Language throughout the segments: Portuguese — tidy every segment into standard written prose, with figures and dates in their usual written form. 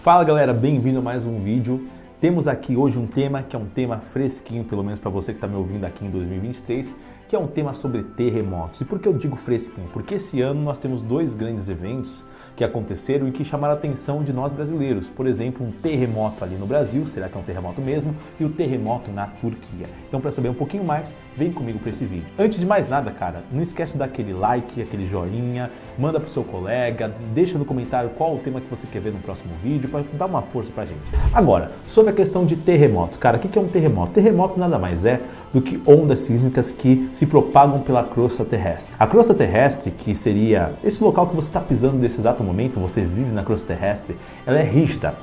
Fala galera, bem-vindo a mais um vídeo. Temos aqui hoje um tema que é um tema fresquinho, pelo menos para você que está me ouvindo aqui em 2023, que é um tema sobre terremotos. E por que eu digo fresquinho? Porque esse ano nós temos dois grandes eventos que aconteceram e que chamaram a atenção de nós brasileiros. Por exemplo, um terremoto ali no Brasil, será que é um terremoto mesmo? E o terremoto na Turquia. Então, para saber um pouquinho mais, vem comigo para esse vídeo. Antes de mais nada, cara, não esquece de dar aquele like, aquele joinha, manda pro seu colega, deixa no comentário qual o tema que você quer ver no próximo vídeo, para dar uma força pra gente. Agora, sobre a questão de terremoto. Cara, o que é um terremoto? Terremoto nada mais é do que ondas sísmicas que se propagam pela crosta terrestre. A crosta terrestre, que seria esse local que você está pisando nesse exato momento, você vive na crosta terrestre, ela é rígida.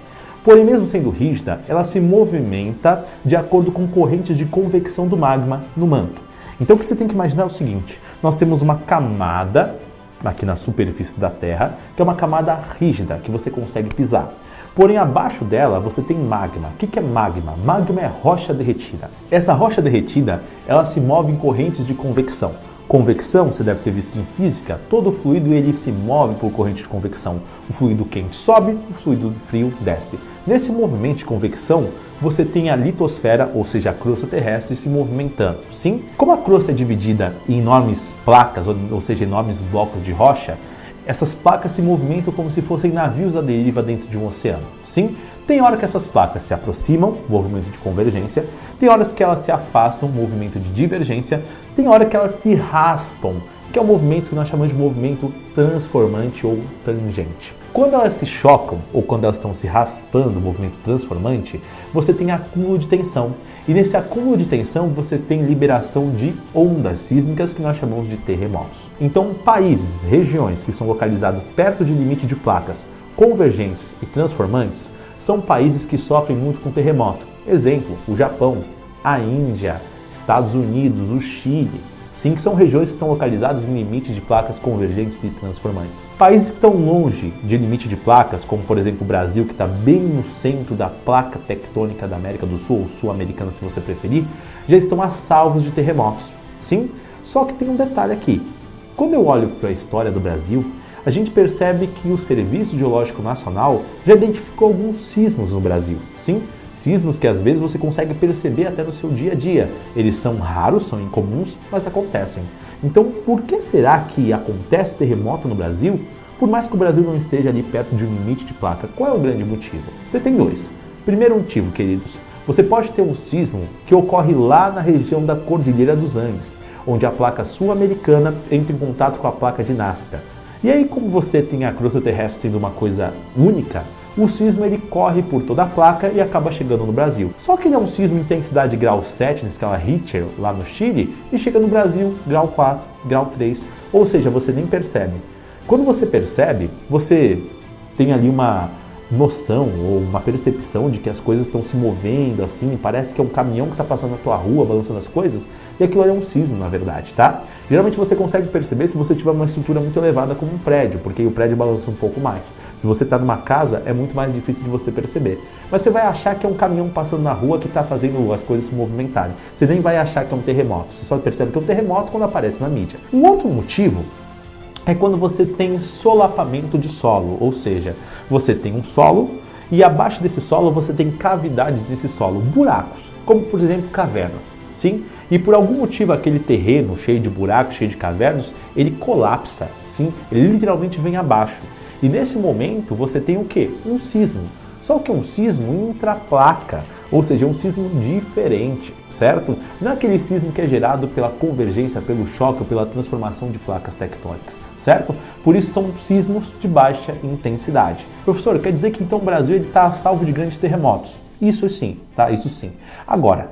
Porém, mesmo sendo rígida, ela se movimenta de acordo com correntes de convecção do magma no manto. Então o que você tem que imaginar é o seguinte: nós temos uma camada aqui na superfície da Terra, que é uma camada rígida, que você consegue pisar. Porém, abaixo dela você tem magma. O que é magma? Magma é rocha derretida. Essa rocha derretida, ela se move em correntes de convecção. Convecção, você deve ter visto em física, todo fluido ele se move por corrente de convecção. O fluido quente sobe, o fluido frio desce. Nesse movimento de convecção, você tem a litosfera, ou seja, a crosta terrestre, se movimentando. Sim? Como a crosta é dividida em enormes placas, ou seja, enormes blocos de rocha, essas placas se movimentam como se fossem navios à deriva dentro de um oceano. Sim? Tem hora que essas placas se aproximam, movimento de convergência, tem horas que elas se afastam, movimento de divergência, tem hora que elas se raspam, que é um movimento que nós chamamos de movimento transformante ou tangente. Quando elas se chocam ou quando elas estão se raspando, movimento transformante, você tem acúmulo de tensão. E nesse acúmulo de tensão você tem liberação de ondas sísmicas que nós chamamos de terremotos. Então, países, regiões que são localizados perto de limite de placas convergentes e transformantes são países que sofrem muito com terremoto. Exemplo, o Japão, a Índia, Estados Unidos, o Chile. Sim, que são regiões que estão localizadas em limites de placas convergentes e transformantes. Países que estão longe de limite de placas, como por exemplo o Brasil, que está bem no centro da placa tectônica da América do Sul, ou sul-americana se você preferir, já estão a salvos de terremotos. Sim, só que tem um detalhe aqui. Quando eu olho para a história do Brasil, a gente percebe que o Serviço Geológico Nacional já identificou alguns sismos no Brasil. Sim, sismos que às vezes você consegue perceber até no seu dia a dia. Eles são raros, são incomuns, mas acontecem. Então, por que será que acontece terremoto no Brasil, por mais que o Brasil não esteja ali perto de um limite de placa? Qual é o grande motivo? Você tem dois. Primeiro motivo, queridos, você pode ter um sismo que ocorre lá na região da Cordilheira dos Andes, onde a placa sul-americana entra em contato com a placa de Nazca. E aí, como você tem a crosta terrestre sendo uma coisa única, o sismo ele corre por toda a placa e acaba chegando no Brasil. Só que ele é um sismo intensidade grau 7 na escala Richter, lá no Chile, e chega no Brasil grau 4, grau 3, ou seja, você nem percebe. Quando você percebe, você tem ali uma noção ou uma percepção de que as coisas estão se movendo assim, parece que é um caminhão que está passando na tua rua, balançando as coisas, e aquilo é um sismo, na verdade, tá? Geralmente você consegue perceber se você tiver uma estrutura muito elevada como um prédio, porque o prédio balança um pouco mais. Se você está numa casa, é muito mais difícil de você perceber. Mas você vai achar que é um caminhão passando na rua que está fazendo as coisas se movimentarem. Você nem vai achar que é um terremoto, você só percebe que é um terremoto quando aparece na mídia. Um outro motivo é quando você tem solapamento de solo, ou seja, você tem um solo e abaixo desse solo você tem cavidades desse solo, buracos, como por exemplo cavernas. Sim, e por algum motivo aquele terreno cheio de buracos, cheio de cavernas, ele colapsa, sim, ele literalmente vem abaixo. E nesse momento você tem o quê? Um sismo. Só que é um sismo intraplaca, ou seja, um sismo diferente, certo? Não é aquele sismo que é gerado pela convergência, pelo choque ou pela transformação de placas tectônicas, certo? Por isso são sismos de baixa intensidade. Professor, quer dizer que então o Brasil está salvo de grandes terremotos? Isso sim, tá? Isso sim. Agora,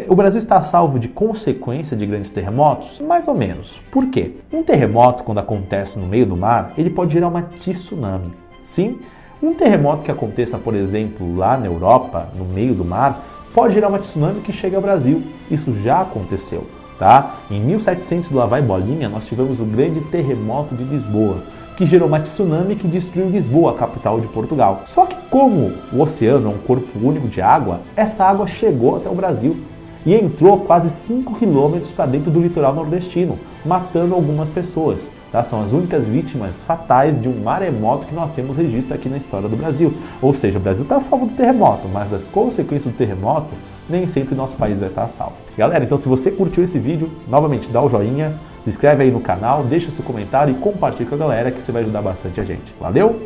o Brasil está a salvo de consequência de grandes terremotos? Mais ou menos. Por quê? Um terremoto, quando acontece no meio do mar, ele pode gerar uma tsunami. Sim? Um terremoto que aconteça, por exemplo, lá na Europa, no meio do mar, pode gerar uma tsunami que chega ao Brasil. Isso já aconteceu, tá? Em 1700, lá vai bolinha, nós tivemos o grande terremoto de Lisboa, que gerou uma tsunami que destruiu Lisboa, a capital de Portugal. Só que como o oceano é um corpo único de água, essa água chegou até o Brasil e entrou quase 5 quilômetros para dentro do litoral nordestino, matando algumas pessoas. tá? São as únicas vítimas fatais de um maremoto que nós temos registro aqui na história do Brasil. Ou seja, o Brasil está salvo do terremoto, mas as consequências do terremoto, nem sempre o nosso país vai estar salvo. Galera, então se você curtiu esse vídeo, novamente dá o joinha, se inscreve aí no canal, deixa seu comentário e compartilha com a galera que você vai ajudar bastante a gente. Valeu?